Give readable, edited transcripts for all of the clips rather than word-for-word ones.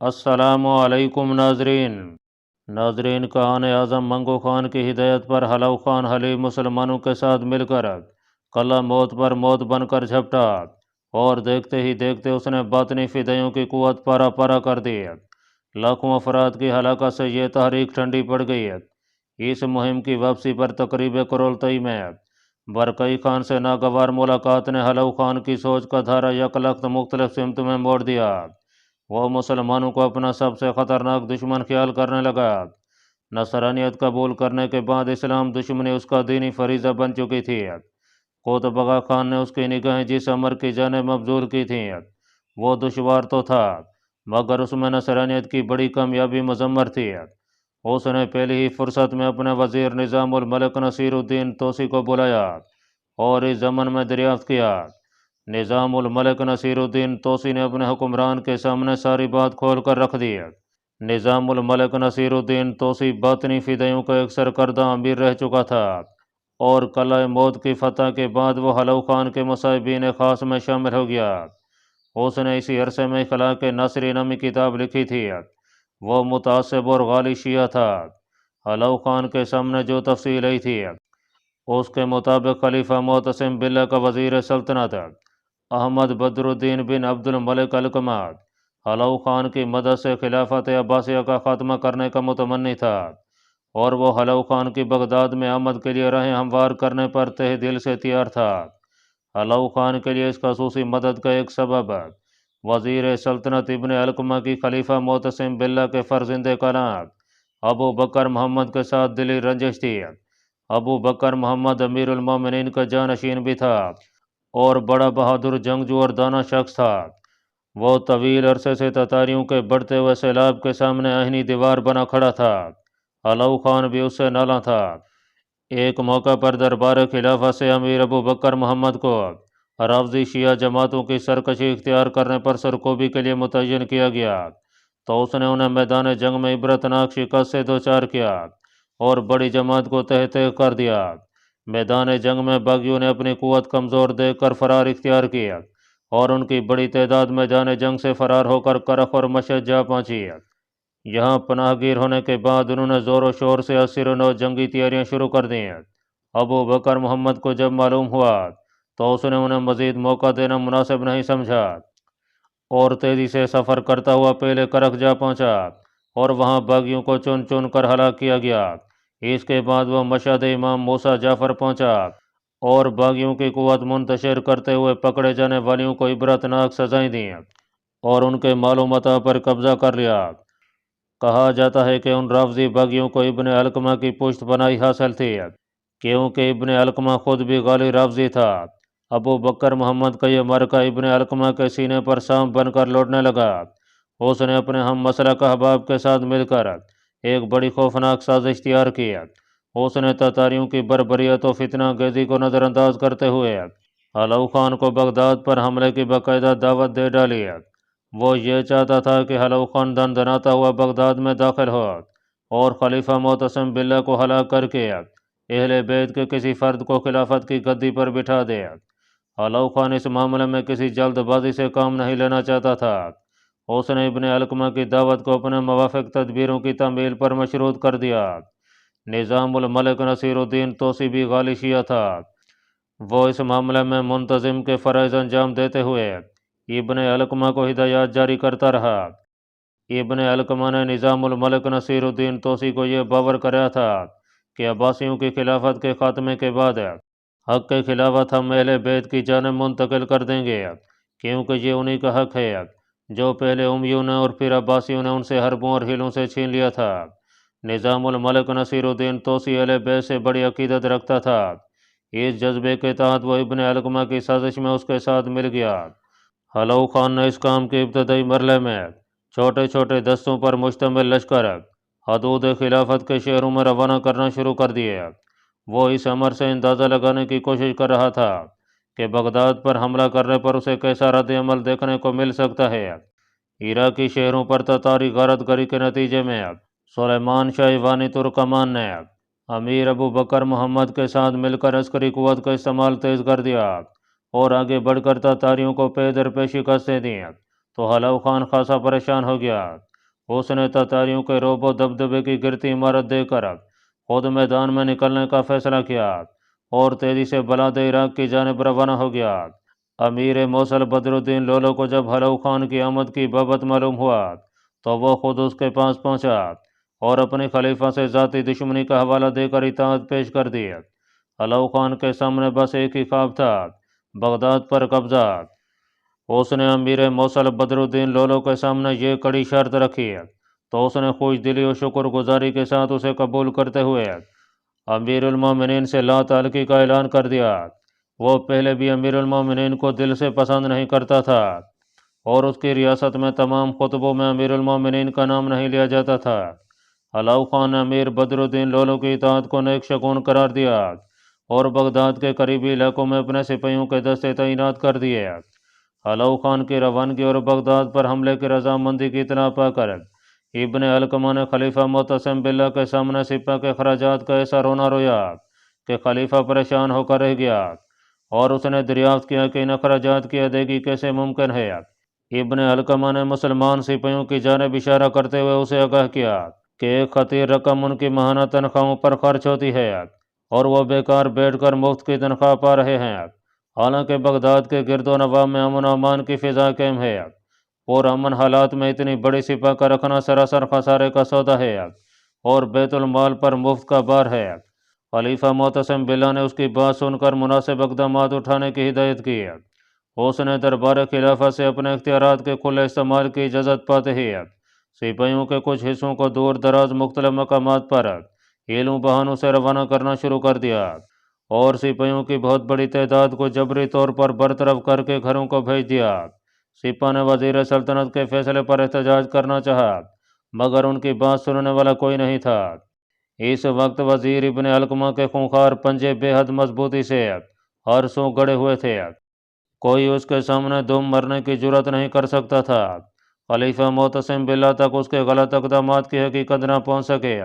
السلام علیکم ناظرین کہان اعظم منگو خان کی ہدایت پر حلو خان حلیب مسلمانوں کے ساتھ مل کر کلہ موت پر موت بن کر جھپٹا اور دیکھتے ہی دیکھتے اس نے باطنی فدائیوں کی قوت پارا پارا کر دی۔ لاکھوں افراد کی ہلاکت سے یہ تحریک ٹھنڈی پڑ گئی۔ اس مہم کی واپسی پر تقریب کرولتئی میں برکئی خان سے ناگوار ملاقات نے حلو خان کی سوچ کا دھارا یک لخت مختلف سمت میں موڑ دیا۔ وہ مسلمانوں کو اپنا سب سے خطرناک دشمن خیال کرنے لگا۔ نصرانیت قبول کرنے کے بعد اسلام دشمنی اس کا دینی فریضہ بن چکی تھی۔ قطب آغا خان نے اس کی نگاہیں جس امر کی جانب مبذول کی تھیں وہ دشوار تو تھا مگر اس میں نصرانیت کی بڑی کامیابی مضمر تھی۔ اس نے پہلی ہی فرصت میں اپنے وزیر نظام الملک نصیر الدین توسی کو بلایا اور اس ضمن میں دریافت کیا۔ نظام الملک نصیر الدین توسی نے اپنے حکمران کے سامنے ساری بات کھول کر رکھ دی۔ نظام الملک نصیر الدین توسی باطنی فدائیوں کا ایک سرکردہ امیر رہ چکا تھا اور قلعہ موت کی فتح کے بعد وہ حلو خان کے مصاحبین خاص میں شامل ہو گیا۔ اس نے اسی عرصے میں اخلاق ناصری نامی کتاب لکھی تھی۔ وہ متعصب اور غالی شیعہ تھا۔ حلو خان کے سامنے جو تفصیل آئی تھی اس کے مطابق خلیفہ معتصم باللہ کا وزیر سلطنت احمد بدر الدین بن عبد الملک علقمہ حلو خان کی مدد سے خلافت عباسیہ کا خاتمہ کرنے کا متمنی تھا اور وہ حلو خان کی بغداد میں آمد کے لیے راہیں ہموار کرنے پر تہ دل سے تیار تھا۔ حلو خان کے لیے اس خصوصی مدد کا ایک سبب وزیر سلطنت ابن علقمہ کی خلیفہ معتصم باللہ کے فرزند کلام ابو بکر محمد کے ساتھ دلی رنجش تھی۔ ابو بکر محمد امیر المومنین کا جانشین بھی تھا اور بڑا بہادر جنگجو اور دانا شخص تھا۔ وہ طویل عرصے سے تتاریوں کے بڑھتے ہوئے سیلاب کے سامنے آہنی دیوار بنا کھڑا تھا۔ حلو خان بھی اس سے نالاں تھا۔ ایک موقع پر دربار خلافت سے امیر ابو بکر محمد کو رافضی شیعہ جماعتوں کی سرکشی اختیار کرنے پر سرکوبی کے لیے متعین کیا گیا تو اس نے انہیں میدان جنگ میں عبرتناک شکست سے دوچار کیا اور بڑی جماعت کو تہ تہ کر دیا۔ میدان جنگ میں باغیوں نے اپنی قوت کمزور دیکھ کر فرار اختیار کیا اور ان کی بڑی تعداد میدان جنگ سے فرار ہو کر کرخ اور مشہد جا پہنچی۔ یہاں پناہ گیر ہونے کے بعد انہوں نے زور و شور سے اسیر و نو جنگی تیاریاں شروع کر دیں۔ ابو بکر محمد کو جب معلوم ہوا تو اس نے انہیں مزید موقع دینا مناسب نہیں سمجھا اور تیزی سے سفر کرتا ہوا پہلے کرخ جا پہنچا اور وہاں باغیوں کو چن چن کر ہلاک کیا گیا۔ اس کے بعد وہ مشہد امام موسیٰ جعفر پہنچا اور باغیوں کی قوت منتشر کرتے ہوئے پکڑے جانے والیوں کو عبرتناک سزائیں دیں اور ان کے مال و متاع پر قبضہ کر لیا۔ کہا جاتا ہے کہ ان رافضی باغیوں کو ابن علقمہ کی پشت پناہی حاصل تھی کیونکہ ابن علقمہ خود بھی غالی رافضی تھا۔ ابو بکر محمد کا یہ مرکہ ابن علقمہ کے سینے پر سانپ بن کر لوٹنے لگا۔ اس نے اپنے ہم مسلک احباب کے ساتھ مل کر ایک بڑی خوفناک سازش تیار کی۔ اس نے تتاریوں کی بربریت و فتنہ گیزی کو نظر انداز کرتے ہوئے حلو خان کو بغداد پر حملے کی باقاعدہ دعوت دے ڈالی۔ وہ یہ چاہتا تھا کہ حلو خان دندناتا ہوا بغداد میں داخل ہو اور خلیفہ معتصم باللہ کو ہلاک کر کے اہل بیت کے کسی فرد کو خلافت کی گدی پر بٹھا دے۔ حلو خان اس معاملے میں کسی جلد بازی سے کام نہیں لینا چاہتا تھا۔ اس نے ابن علقمہ کی دعوت کو اپنے موافق تدبیروں کی تعمیل پر مشروط کر دیا۔ نظام الملک نصیر الدین توسی بھی غالی شیعہ تھا۔ وہ اس معاملے میں منتظم کے فرائض انجام دیتے ہوئے ابن علقمہ کو ہدایات جاری کرتا رہا۔ ابن علقمہ نے نظام الملک نصیر الدین توسی کو یہ باور کرایا تھا کہ عباسیوں کی خلافت کے خاتمے کے بعد حق کی خلافت ہم اہل بیت کی جانب منتقل کر دیں گے کیونکہ یہ انہی کا حق ہے جو پہلے امیوں نے اور پھر عباسیوں نے ان سے حربوں اور حیلوں سے چھین لیا تھا۔ نظام الملک نصیر الدین توسی اہل بیت سے بڑی عقیدت رکھتا تھا۔ اس جذبے کے تحت وہ ابن علقمہ کی سازش میں اس کے ساتھ مل گیا۔ حلو خان نے اس کام کے ابتدائی مرحلے میں چھوٹے چھوٹے دستوں پر مشتمل لشکر حدود خلافت کے شہروں میں روانہ کرنا شروع کر دیے۔ وہ اس امر سے اندازہ لگانے کی کوشش کر رہا تھا کہ بغداد پر حملہ کرنے پر اسے کیسا رد عمل دیکھنے کو مل سکتا ہے۔ عراقی شہروں پر تتاری غارت گری کے نتیجے میں سلیمان شاہ ایوانی ترکمان نے امیر ابو بکر محمد کے ساتھ مل کر عسکری قوت کا استعمال تیز کر دیا اور آگے بڑھ کر تتاریوں کو پے در پے شکستیں دیں تو حلو خان خاصا پریشان ہو گیا۔ اس نے تتاریوں کے روب و دبدبے کی گرتی عمارت دے کر خود میدان میں نکلنے کا فیصلہ کیا اور تیزی سے بلاد عراق کی جانب روانہ ہو گیا۔ امیر موصل بدر الدین لولو کو جب حلو خان کی آمد کی بابت معلوم ہوا تو وہ خود اس کے پاس پہنچا اور اپنے خلیفہ سے ذاتی دشمنی کا حوالہ دے کر اطاعت پیش کر دی۔ حلو خان کے سامنے بس ایک ہی خواب تھا، بغداد پر قبضہ۔ اس نے امیر موصل بدر الدین لولو کے سامنے یہ کڑی شرط رکھی تو اس نے خوش دلی و شکر گزاری کے ساتھ اسے قبول کرتے ہوئے امیر المومنین سے لا تعلقی کا اعلان کر دیا۔ وہ پہلے بھی امیر المومنین کو دل سے پسند نہیں کرتا تھا اور اس کی ریاست میں تمام خطبوں میں امیر المومنین کا نام نہیں لیا جاتا تھا۔ حلو خان نے امیر بدر الدین لولو کی اطاعت کو نیک شگون قرار دیا اور بغداد کے قریبی علاقوں میں اپنے سپاہیوں کے دستے تعینات کر دیے۔ حلو خان کی روانگی اور بغداد پر حملے کی رضامندی کی اطلاع پا کر ابن علقمہ نے خلیفہ معتصم باللہ کے سامنے سپہ کے اخراجات کا ایسا رونا رویا کہ خلیفہ پریشان ہو کر رہ گیا اور اس نے دریافت کیا کہ ان اخراجات کی ادائیگی کیسے ممکن ہے۔ ابن علقمہ نے مسلمان سپاہیوں کی جانب اشارہ کرتے ہوئے اسے آگاہ کیا کہ ایک خطیر رقم ان کی ماہانہ تنخواہوں پر خرچ ہوتی ہے اور وہ بیکار بیٹھ کر مفت کی تنخواہ پا رہے ہیں، حالانکہ بغداد کے گرد و نواح میں امن و امان کی فضا قائم ہے۔ پرامن حالات میں اتنی بڑی سپہ کا رکھنا سراسر خسارے کا سودا ہے اور بیت المال پر مفت کا بار ہے۔ خلیفہ معتصم باللہ نے اس کی بات سن کر مناسب اقدامات اٹھانے کی ہدایت کی۔ اس نے دربار خلافہ سے اپنے اختیارات کے کھلے استعمال کی اجازت پاتے ہی سپاہیوں کے کچھ حصوں کو دور دراز مختلف مقامات پر ہیلوں بہانوں سے روانہ کرنا شروع کر دیا اور سپاہیوں کی بہت بڑی تعداد کو جبری طور پر برطرف کر کے گھروں کو بھیج دیا۔ سپہ نے وزیر سلطنت کے فیصلے پر احتجاج کرنا چاہا مگر ان کی بات سننے والا کوئی نہیں تھا۔ اس وقت وزیر ابن علقمہ کے خونخوار پنجے بے حد مضبوطی سے ہر سو گڑے ہوئے تھے، کوئی اس کے سامنے دم مرنے کی جرات نہیں کر سکتا تھا۔ خلیفہ معتصم باللہ تک اس کے غلط اقدامات کی حقیقت نہ پہنچ سکے،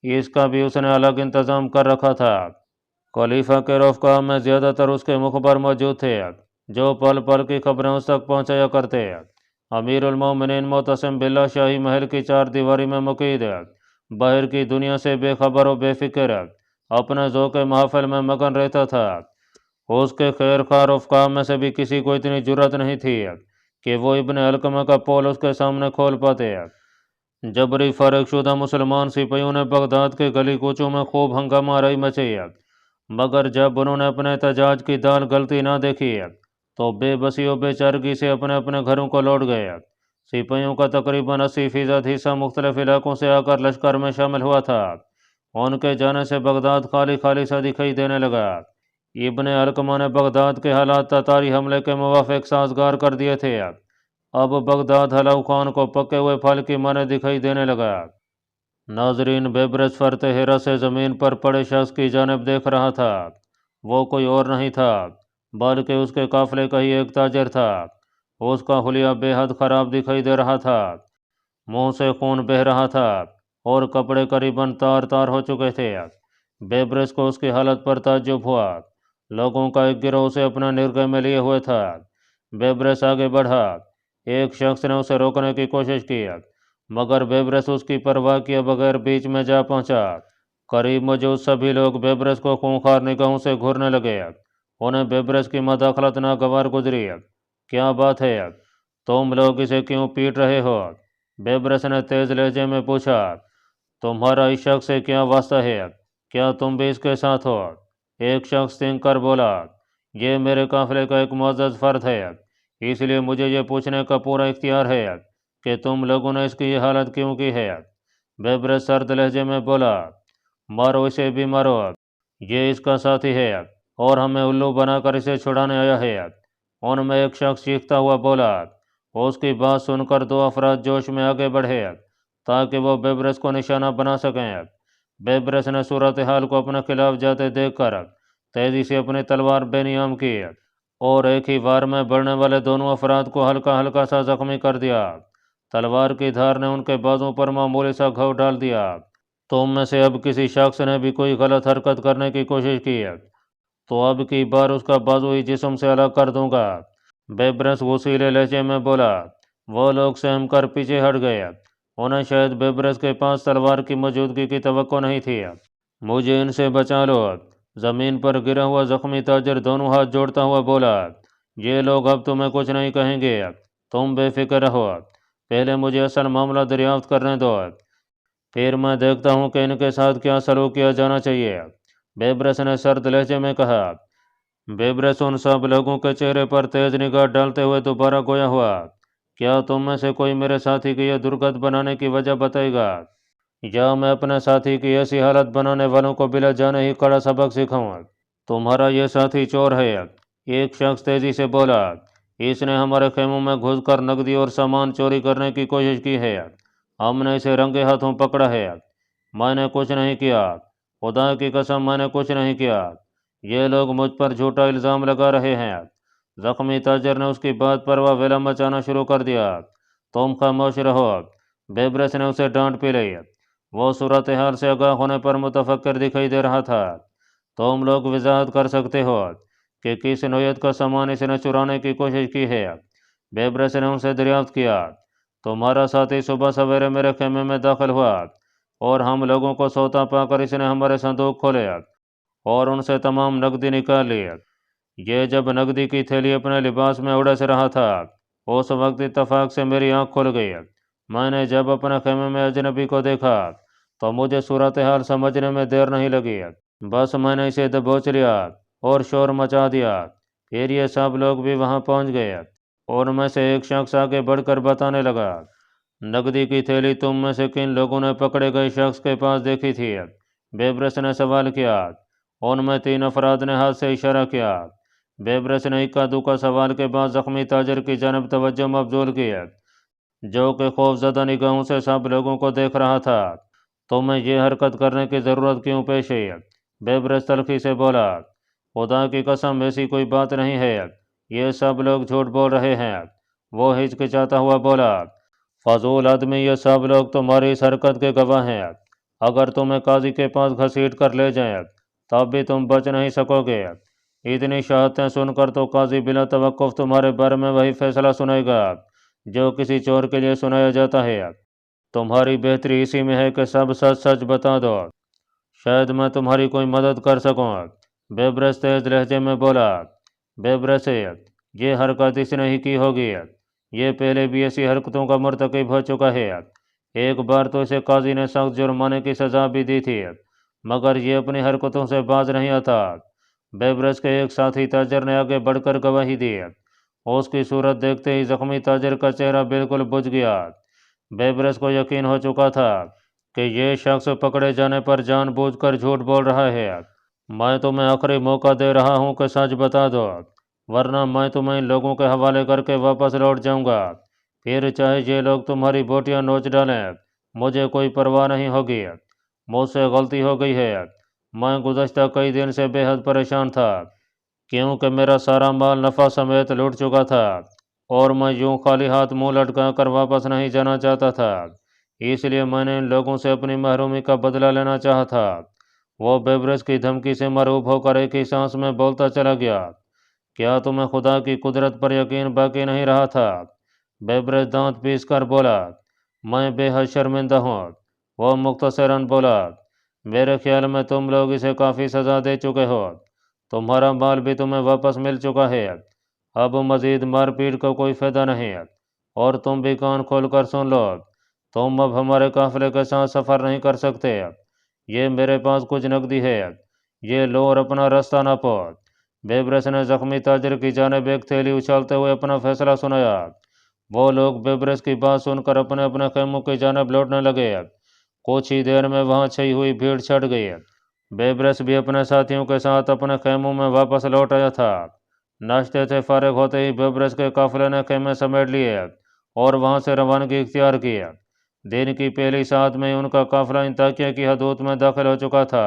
اس کا بھی اس نے الگ انتظام کر رکھا تھا۔ خلیفہ کے رفقا میں زیادہ تر اس کے مخبر موجود تھے جو پل پل کی خبریں اس تک پہنچایا کرتے۔ امیر المومنین معتصم باللہ شاہی محل کی چار دیواری میں مقید باہر کی دنیا سے بے خبر و بے فکر اپنے ذوق محفل میں مگن رہتا تھا۔ اس کے خیر خواہ رفقا میں سے بھی کسی کو اتنی جرات نہیں تھی کہ وہ ابن علقمہ کا پول اس کے سامنے کھول پاتے۔ جبری فارغ شدہ مسلمان سپاہیوں نے بغداد کے گلی کوچوں میں خوب ہنگامہ آرائی مچی مگر جب انہوں نے اپنے احتجاج کی دال گلتی نہ دیکھی تو بے بسی و بے چارگی سے اپنے اپنے گھروں کو لوٹ گئے۔ سپاہیوں کا تقریباً 80% حصہ مختلف علاقوں سے آ کر لشکر میں شامل ہوا تھا۔ ان کے جانے سے بغداد خالی خالی سا دکھائی دینے لگا۔ ابن علقمہ نے بغداد کے حالات تتاری حملے کے موافق سازگار کر دیے تھے۔ اب بغداد حلو خان کو پکے ہوئے پھل کی مانے دکھائی دینے لگا۔ ناظرین، بیبرس فرت ہیرا سے زمین پر پڑے شخص کی جانب دیکھ رہا تھا۔ وہ کوئی اور نہیں تھا بلکہ اس کے قافلے کا ہی ایک تاجر تھا۔ اس کا حلیہ بے حد خراب دکھائی دے رہا تھا، منہ سے خون بہہ رہا تھا اور کپڑے قریباً تار تار ہو چکے تھے۔ بیبرس کو اس کی حالت پر تعجب ہوا۔ لوگوں کا ایک گروہ اسے اپنا نرغے میں لیے ہوئے تھا۔ بیبرس آگے بڑھا۔ ایک شخص نے اسے روکنے کی کوشش کی مگر بیبرس اس کی پرواہ کیے بغیر بیچ میں جا پہنچا۔ قریب موجود سبھی لوگ بیبرس کو خونخوار نگاہوں سے گھورنے لگے۔ انہیں بیبرس کی مداخلت ناگوار گزری۔ کیا بات ہے؟ تم لوگ اسے کیوں پیٹ رہے ہو؟ بیبرس نے تیز لہجے میں پوچھا۔ تمہارا اس شخص سے کیا واسطہ ہے؟ کیا تم بھی اس کے ساتھ ہو؟ ایک شخص تینگ کر بولا۔ یہ میرے قافلے کا ایک معزز فرد ہے، اس لیے مجھے یہ پوچھنے کا پورا اختیار ہے کہ تم لوگوں نے اس کی یہ حالت کیوں کی ہے۔ بیبرس سرد لہجے میں بولا۔ مارو اسے بھی مارو، یہ اس کا ساتھی ہے اور ہمیں الو بنا کر اسے چھڑانے آیا ہے۔ ان میں ایک شخص چیختا ہوا بولا۔ اس کی بات سن کر دو افراد جوش میں آگے بڑھے تاکہ وہ بیبرس کو نشانہ بنا سکیں۔ بیبرس نے صورتحال کو اپنے خلاف جاتے دیکھ کر تیزی سے اپنی تلوار بے نیام کی اور ایک ہی وار میں بڑھنے والے دونوں افراد کو ہلکا ہلکا سا زخمی کر دیا۔ تلوار کی دھار نے ان کے بازوں پر معمولی سا گھاؤ ڈال دیا۔ تم میں سے اب کسی شخص نے بھی کوئی غلط حرکت کرنے کی کوشش کی تو اب کی بار اس کا بازو ہی جسم سے الگ کر دوں گا۔ بیبرس غصیلے لہجے میں بولا۔ وہ لوگ سہم کر پیچھے ہٹ گئے۔ انہیں شاید بیبرس کے پاس تلوار کی موجودگی کی توقع نہیں تھی۔ مجھے ان سے بچا لو۔ زمین پر گرا ہوا زخمی تاجر دونوں ہاتھ جوڑتا ہوا بولا، یہ لوگ اب تمہیں کچھ نہیں کہیں گے، تم بے فکر رہو، پہلے مجھے اصل معاملہ دریافت کرنے دو، پھر میں دیکھتا ہوں کہ ان کے ساتھ کیا سلوک کیا جانا چاہیے۔ بیبرس نے سرد لہجے میں کہا۔ بیبرس ان سب لوگوں کے چہرے پر تیز نگاہ ڈالتے ہوئے دوبارہ گویا ہوا، کیا تم میں سے کوئی میرے ساتھی کی یہ درگت بنانے کی وجہ بتائے گا، یا میں اپنے ساتھی کی ایسی حالت بنانے والوں کو بلا جانے ہی کڑا سبق سکھاؤں؟ تمہارا یہ ساتھی چور ہے، ایک شخص تیزی سے بولا، اس نے ہمارے خیموں میں گھس کر نقدی اور سامان چوری کرنے کی کوشش کی ہے، ہم نے اسے رنگے ہاتھوں پکڑا ہے۔ میں نے کچھ نہیں کیا، خدا کی قسم میں نے کچھ نہیں کیا، یہ لوگ مجھ پر جھوٹا الزام لگا رہے ہیں۔ زخمی تاجر نے اس کی بات پر واویلا مچانا شروع کر دیا۔ تم خاموش رہو، بیبرس نے اسے ڈانٹ پی لی۔ وہ صورتحال سے آگاہ ہونے پر متفکر دکھائی دے رہا تھا۔ تم لوگ وضاحت کر سکتے ہو کہ کس نوعیت کا سامان اس نے چرانے کی کوشش کی ہے؟ بیبرس نے ان سے دریافت کیا۔ تمہارا ساتھی صبح سویرے میرے خیمے میں داخل ہوا اور ہم لوگوں کو سوتا پا کر اس نے ہمارے صندوق کھولے اور ان سے تمام نقدی نکال لی۔ یہ جب نقدی کی تھیلی اپنے لباس میں اڑس رہا تھا، اس وقت اتفاق سے میری آنکھ کھل گئی۔ میں نے جب اپنے خیمے میں اجنبی کو دیکھا تو مجھے صورتحال سمجھنے میں دیر نہیں لگی، بس میں نے اسے دبوچ لیا اور شور مچا دیا۔ پھر یہ سب لوگ بھی وہاں پہنچ گئے اور ان میں سے ایک شخص آگے بڑھ کر بتانے لگا، نقدی کی تھیلی تم میں سے کن لوگوں نے پکڑے گئے شخص کے پاس دیکھی تھی؟ بیبرس نے سوال کیا۔ ان میں 3 افراد نے ہاتھ سے اشارہ کیا۔ بیبرس نے اکا دکا سوال کے بعد زخمی تاجر کی جانب توجہ مبذول کی، جو کہ خوف زدہ نگاہوں سے سب لوگوں کو دیکھ رہا تھا۔ تمہیں یہ حرکت کرنے کی ضرورت کیوں پیش آئی؟ بیبرس تلخی سے بولا، خدا کی قسم ایسی کوئی بات نہیں ہے، یہ سب لوگ جھوٹ بول رہے ہیں۔ وہ ہچکچاتا ہوا بولا، فضول آدمی، یہ سب لوگ تمہاری اس حرکت کے گواہ ہیں، اگر تمہیں قاضی کے پاس گھسیٹ کر لے جائیں تب بھی تم بچ نہیں سکو گے۔ اتنی شہادتیں سن کر تو قاضی بلا توقف تمہارے بارے میں وہی فیصلہ سنائے گا جو کسی چور کے لیے سنایا جاتا ہے۔ تمہاری بہتری اسی میں ہے کہ سب سچ سچ بتا دو، شاید میں تمہاری کوئی مدد کر سکوں۔ بیبرس تیز لہجے میں بولا۔ بیبرس، یہ حرکت اس نے ہی کی ہوگی، یہ پہلے بھی ایسی حرکتوں کا مرتکب ہو چکا ہے۔ ایک بار تو اسے قاضی نے سخت جرمانے کی سزا بھی دی تھی، مگر یہ اپنی حرکتوں سے باز نہیں آتا۔ بیبرس کے ایک ساتھی تاجر نے آگے بڑھ کر گواہی دی۔ اس کی صورت دیکھتے ہی زخمی تاجر کا چہرہ بالکل بجھ گیا۔ بیبرس کو یقین ہو چکا تھا کہ یہ شخص پکڑے جانے پر جان بوجھ کر جھوٹ بول رہا ہے۔ میں تمہیں آخری موقع دے رہا ہوں کہ سچ بتا دو، ورنہ میں تمہیں ان لوگوں کے حوالے کر کے واپس لوٹ جاؤں گا، پھر چاہے یہ لوگ تمہاری بوٹیاں نوچ ڈالیں، مجھے کوئی پرواہ نہیں ہوگی۔ مجھ سے غلطی ہو گئی ہے، میں گزشتہ کئی دن سے بے حد پریشان تھا، کیونکہ میرا سارا مال نفع سمیت لوٹ چکا تھا اور میں یوں خالی ہاتھ منہ لٹکا کر واپس نہیں جانا چاہتا تھا، اس لیے میں نے ان لوگوں سے اپنی محرومی کا بدلہ لینا چاہا تھا۔ وہ بیبرس کی دھمکی سے مرعوب ہو کر ایک ہی سانس میں بولتا چلا گیا، کیا تمہیں خدا کی قدرت پر یقین باقی نہیں رہا تھا؟ بیبرس دانت پیس کر بولا، میں بے حد شرمندہ ہوں۔ وہ مختصراً بولا، میرے خیال میں تم لوگ اسے کافی سزا دے چکے ہو، تمہارا مال بھی تمہیں واپس مل چکا ہے، اب مزید مار پیٹ کا کوئی فائدہ نہیں، اور تم بھی کان کھول کر سن لو، تم اب ہمارے قافلے کے ساتھ سفر نہیں کر سکتے، یہ میرے پاس کچھ نقدی ہے، یہ لو اور اپنا راستہ ناپو۔ بیبرس نے زخمی تاجر کی جانب ایک تھیلی اچھالتے ہوئے اپنا فیصلہ سنایا۔ وہ لوگ بیبرس کی بات سن کر اپنے اپنے خیموں کی جانب لوٹنے لگے۔ کچھ ہی دیر میں وہاں چھئی ہوئی بھیڑ چھٹ گئی۔ بیبرس بھی اپنے ساتھیوں کے ساتھ اپنے خیموں میں واپس لوٹ آیا تھا۔ ناشتے سے فارغ ہوتے ہی بیبرس کے قافلے نے خیمے سمیٹ لیے اور وہاں سے روانگی اختیار کی۔ دن کی پہلی ساعت میں ان کا قافلہ انطاکیہ کی حدود میں داخل ہو چکا تھا۔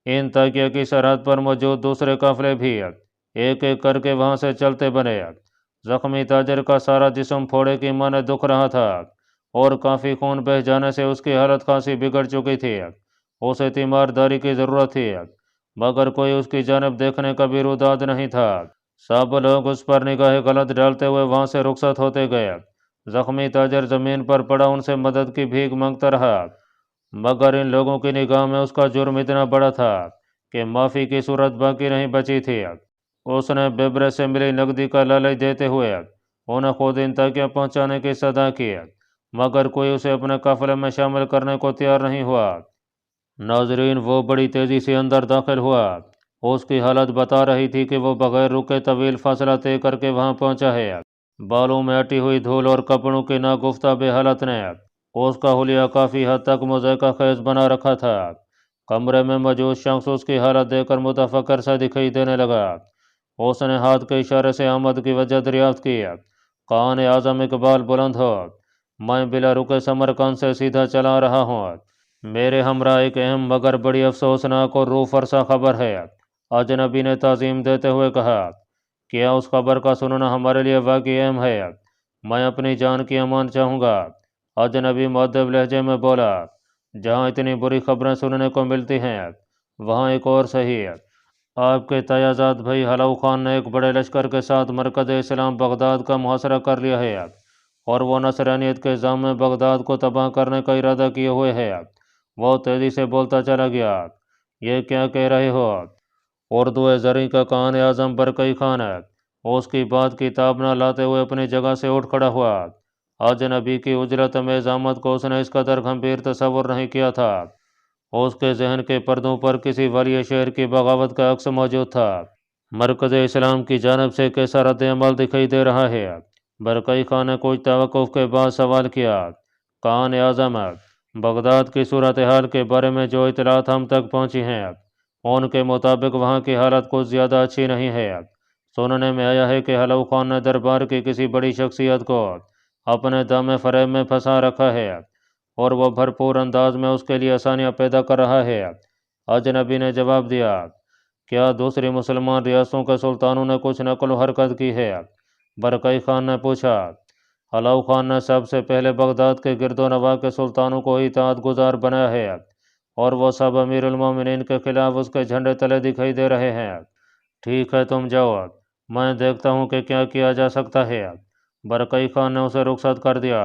انطاکیہ کی سرحد پر موجود دوسرے قافلے بھی ایک ایک کر کے وہاں سے چلتے بنے۔ زخمی تاجر کا سارا جسم پھوڑے کی مانے دکھ رہا تھا اور کافی خون بہہ جانے سے اس کی حالت خاصی بگڑ چکی تھی۔ اسے تیمارداری کی ضرورت تھی، مگر کوئی اس کی جانب دیکھنے کا بھی روداد نہیں تھا۔ سب لوگ اس پر نگاہ غلط ڈالتے ہوئے وہاں سے رخصت ہوتے گئے۔ زخمی تاجر زمین پر پڑا ان سے مدد کی بھیک مانگتا رہا، مگر ان لوگوں کی نگاہ میں اس کا جرم اتنا بڑا تھا کہ معافی کی صورت باقی نہیں بچی تھی۔ اس نے بیبرے سے ملی نقدی کا لالچ دیتے ہوئے انہیں خود ان تک پہنچانے کی صدا کی، مگر کوئی اسے اپنے قافلے میں شامل کرنے کو تیار نہیں ہوا۔ ناظرین، وہ بڑی تیزی سے اندر داخل ہوا۔ اس کی حالت بتا رہی تھی کہ وہ بغیر رکے طویل فاصلہ طے کر کے وہاں پہنچا ہے۔ بالوں میں اٹی ہوئی دھول اور کپڑوں کی ناگفتہ حالت نے اس کا حلیہ کافی حد تک مضحکہ خیز بنا رکھا تھا۔ کمرے میں موجود شخص اس کی حالت دیکھ کر متفکر سا دکھائی دینے لگا۔ اس نے ہاتھ کے اشارے سے آمد کی وجہ دریافت کی۔ کان اعظم اقبال بلند ہو، میں بلا رکے سمرقند سے سیدھا چلا رہا ہوں۔ میرے ہمراہ ایک اہم مگر بڑی افسوسناک اور روح فرسا خبر ہے۔ اجنبی نے تعظیم دیتے ہوئے کہا، کیا اس خبر کا سننا ہمارے لیے واقعی اہم ہے؟ میں اپنی جان کی امان چاہوں گا۔ اجنبی مؤدب لہجے میں بولا، جہاں اتنی بری خبریں سننے کو ملتی ہیں وہاں ایک اور صحیح۔ آپ کے تیازاد بھائی حلو خان نے ایک بڑے لشکر کے ساتھ مرکز اسلام بغداد کا محاصرہ کر لیا ہے اور وہ نصرانیت کے الزام میں بغداد کو تباہ کرنے کا ارادہ کیے ہوئے ہے۔ وہ تیزی سے بولتا چلا گیا، یہ کیا کہہ رہے ہو؟ اردو زرعی کا کان اعظم برکئی خان اس کی بات کی تاب نہ لاتے ہوئے اپنی جگہ سے اٹھ کھڑا ہوا۔ اجنبی کی اجرت امیز آمد کو اس نے اس قدر گمبھیر تصور نہیں کیا تھا۔ اس کے ذہن کے پردوں پر کسی ولی شہر کی بغاوت کا عکس موجود تھا۔ مرکز اسلام کی جانب سے کیسا رد عمل دکھائی دے رہا ہے؟ برکئی خان نے کچھ توقف کے بعد سوال کیا۔ کان اعظم، بغداد کی صورتحال کے بارے میں جو اطلاعات ہم تک پہنچی ہیں ان کے مطابق وہاں کی حالت کچھ زیادہ اچھی نہیں ہے۔ سننے میں آیا ہے کہ حلو خان نے دربار کی کسی بڑی شخصیت کو اپنے دام فریب میں پھنسا رکھا ہے اور وہ بھرپور انداز میں اس کے لیے آسانیاں پیدا کر رہا ہے۔ اجنبی نے جواب دیا، کیا دوسری مسلمان ریاستوں کے سلطانوں نے کچھ نقل و حرکت کی ہے؟ برکئی خان نے پوچھا۔ حلو خان نے سب سے پہلے بغداد کے گرد و نواح کے سلطانوں کو اطاعت گزار بنایا ہے اور وہ سب امیر المومنین کے خلاف اس کے جھنڈے تلے دکھائی دے رہے ہیں۔ ٹھیک ہے، تم جاؤ، میں دیکھتا ہوں کہ کیا کیا جا سکتا ہے۔ برکئی خان نے اسے رخصت کر دیا۔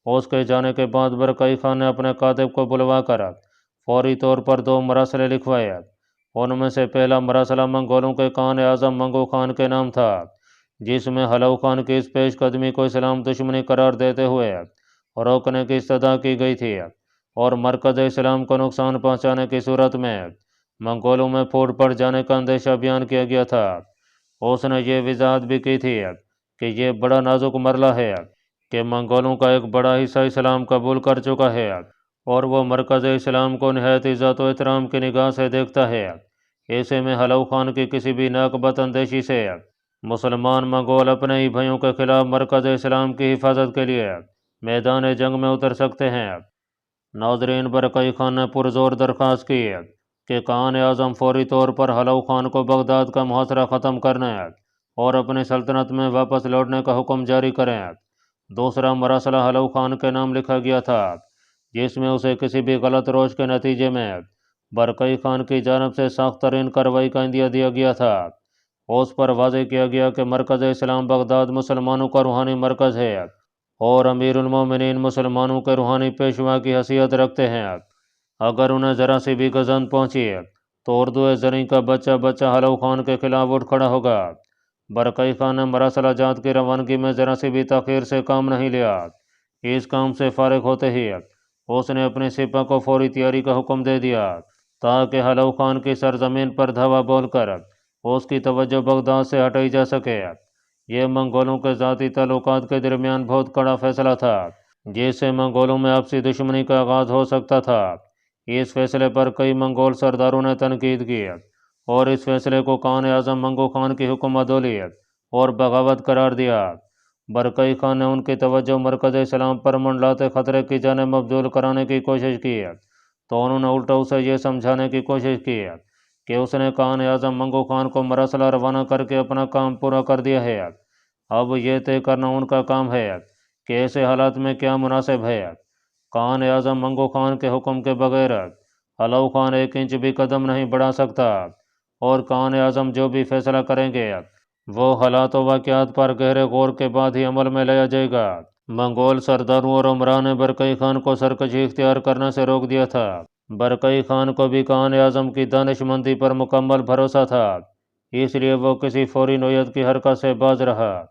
اس کے جانے کے بعد برکئی خان نے اپنے کاتب کو بلوا کر فوری طور پر 2 مراسلے لکھوائے۔ ان میں سے پہلا مراسلہ منگولوں کے کان اعظم منگو خان کے نام تھا، جس میں حلو خان کی اس پیش قدمی کو اسلام دشمنی قرار دیتے ہوئے روکنے کی استدعا کی گئی تھی اور مرکز اسلام کو نقصان پہنچانے کی صورت میں منگولوں میں پھوٹ پڑ جانے کا اندیشہ بیان کیا گیا تھا۔ اس نے یہ وضاحت بھی کی تھی کہ یہ بڑا نازک مرحلہ ہے کہ منگولوں کا ایک بڑا حصہ اسلام قبول کر چکا ہے اور وہ مرکز اسلام کو نہایت عزت و احترام کی نگاہ سے دیکھتا ہے۔ ایسے میں حلو خان کی کسی بھی ناقبت اندیشی سے مسلمان منگول اپنے ہی بھائیوں کے خلاف مرکز اسلام کی حفاظت کے لیے میدان جنگ میں اتر سکتے ہیں۔ ناظرین، برکئی خان نے پرزور درخواست کی کہ کان اعظم فوری طور پر حلو خان کو بغداد کا محاصرہ ختم کرنے اور اپنی سلطنت میں واپس لوٹنے کا حکم جاری کریں۔ دوسرا مراسلہ حلو خان کے نام لکھا گیا تھا، جس میں اسے کسی بھی غلط روش کے نتیجے میں برکئی خان کی جانب سے سخت ترین کارروائی کا عندیہ دیا گیا تھا۔ اس پر واضح کیا گیا کہ مرکز اسلام بغداد مسلمانوں کا روحانی مرکز ہے اور امیر المومنین مسلمانوں کے روحانی پیشوا کی حیثیت رکھتے ہیں۔ اگر انہیں ذرا سی بھی گزند پہنچی تو اردو زرعی کا بچہ بچہ حلو خان کے خلاف اٹھ کھڑا ہوگا۔ برکئی خان نے مراسلہ جات کی روانگی میں ذرا سی بھی تاخیر سے کام نہیں لیا۔ اس کام سے فارغ ہوتے ہی اس نے اپنی سپہ کو فوری تیاری کا حکم دے دیا تاکہ حلو خان کی سرزمین پر دھاوا بول کر اس کی توجہ بغداد سے ہٹائی جا سکے۔ یہ منگولوں کے ذاتی تعلقات کے درمیان بہت کڑا فیصلہ تھا، جس سے منگولوں میں آپسی دشمنی کا آغاز ہو سکتا تھا۔ اس فیصلے پر کئی منگول سرداروں نے تنقید کی اور اس فیصلے کو کان اعظم منگو خان کی حکم عدولی اور بغاوت قرار دیا۔ برکئی خان نے ان کی توجہ مرکز اسلام پر منڈلاتے خطرے کی جانب مبذول کرانے کی کوشش کی تو انہوں نے الٹا اسے یہ سمجھانے کی کوشش کی کہ اس نے کان اعظم منگو خان کو مراسلہ روانہ کر کے اپنا کام پورا کر دیا ہے۔ اب یہ طے کرنا ان کا کام ہے کہ ایسے حالات میں کیا مناسب ہے۔ کان اعظم منگو خان کے حکم کے بغیر حلو خان ایک انچ بھی قدم نہیں بڑھا سکتا اور کان اعظم جو بھی فیصلہ کریں گے وہ حالات و واقعات پر گہرے غور کے بعد ہی عمل میں لایا جائے گا۔ منگول سرداروں اور عمران نے برقعی خان کو سرکشی اختیار کرنے سے روک دیا تھا۔ برقعی خان کو بھی خان اعظم کی دانش مندی پر مکمل بھروسہ تھا، اس لیے وہ کسی فوری نوعیت کی حرکت سے باز رہا۔